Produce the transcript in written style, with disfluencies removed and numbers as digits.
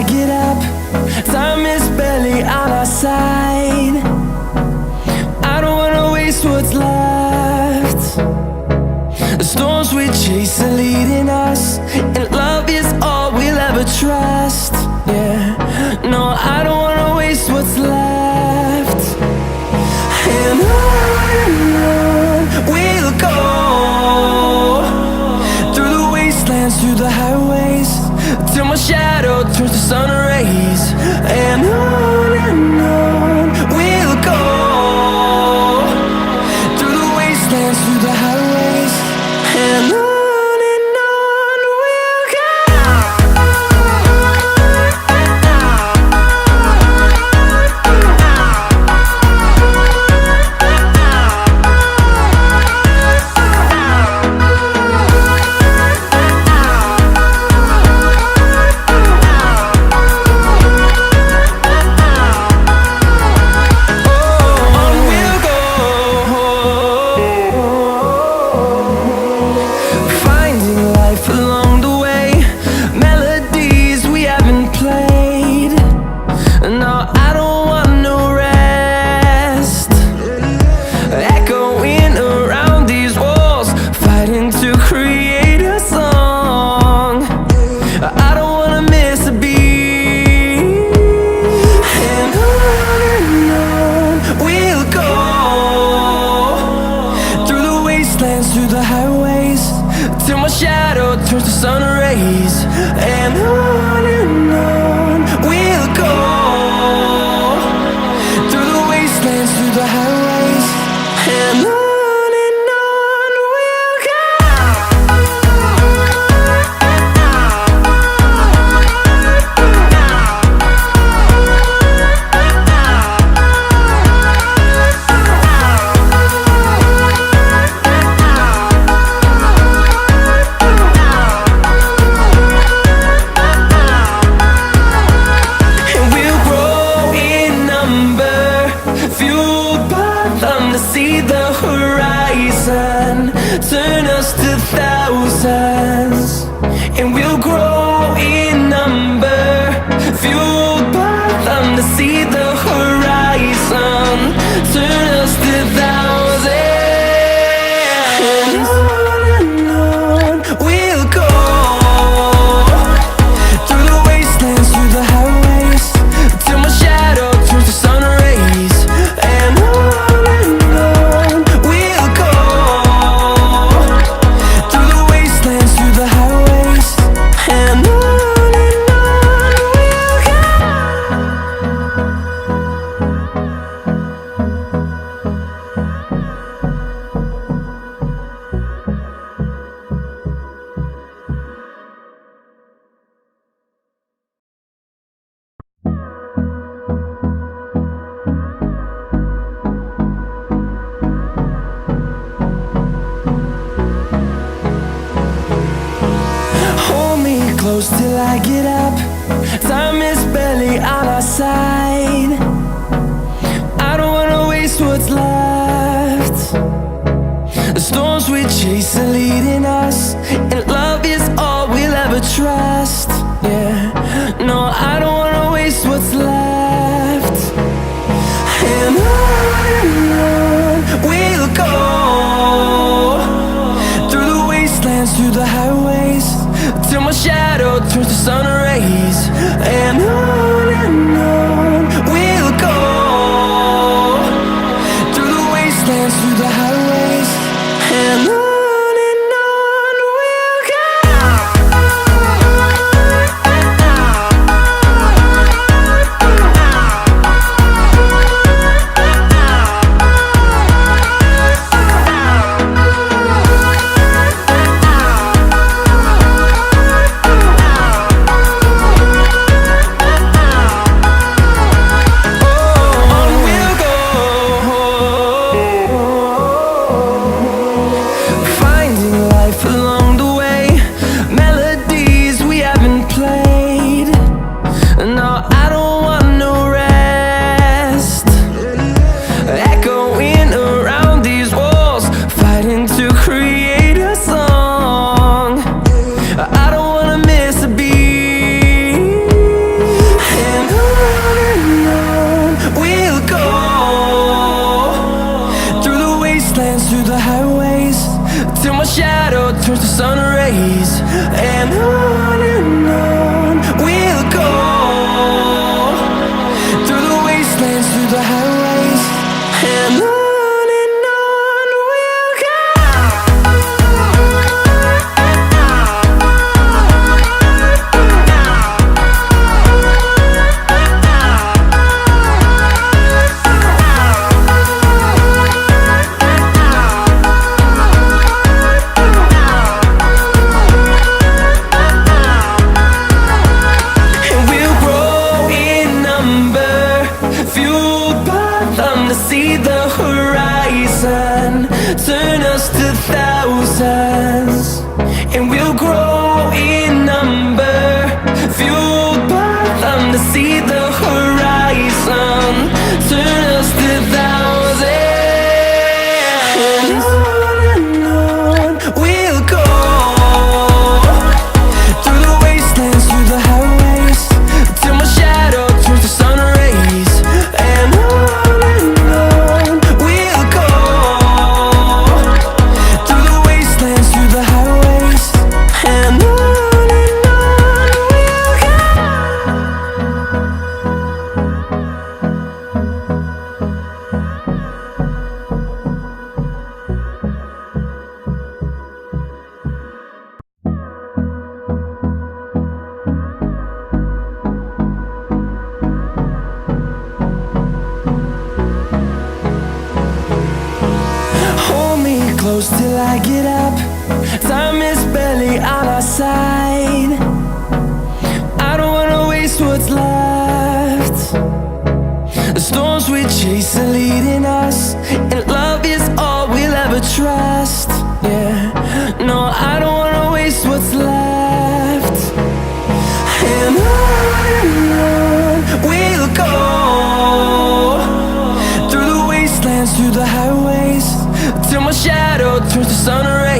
I get up. Time is barely on our side. I don't wanna waste what's left. The storms we chase are leading us, and love is all we'll ever trust. Yeah, no, I don't wanna waste what's left. And on we'll go, through the wastelands, through the highways, till my shadow turns to sun rays. And on we'll go, through the wastelands, through the highways, and on. Through the highways, till my shadow turns to sun rays. And on we'll go, through the wastelands, through the highways, and on. See the horizon turn us to thousands, and we'll grow in number, fueled by them. To see the horizon turn us to thousands, and on we'll go, through the wastelands, through the highways, till my shadow turns to sun rays. And close till I get up. Time is barely on our side. I don't wanna waste what's left. The storms we chase are leading us, and love is all we'll ever trust. Yeah, no, I don't wanna waste what's left. And on we'll go, through the wastelands, through the highways, till my shadow turns to sun rays. And on we'll go, through the wastelands, through the highways, and on. on we'll go, through the wastelands, through the highways, and on we'll go. See the horizon turn us to thousands, and we'll grow in number, fueled by them to see the horizon turn us to thousands, and on we'll go, through the wastelands, through the highways, till my shadow turns to sun rays, and on close till I get up. Time is barely on our side. I don't wanna waste what's left. The storms we chase are leading us, and love is all we'll ever trust. Yeah, no, I don't wanna waste what's left. And on we'll go, through the wastelands, through the highways, till my shadow turns to sun rays.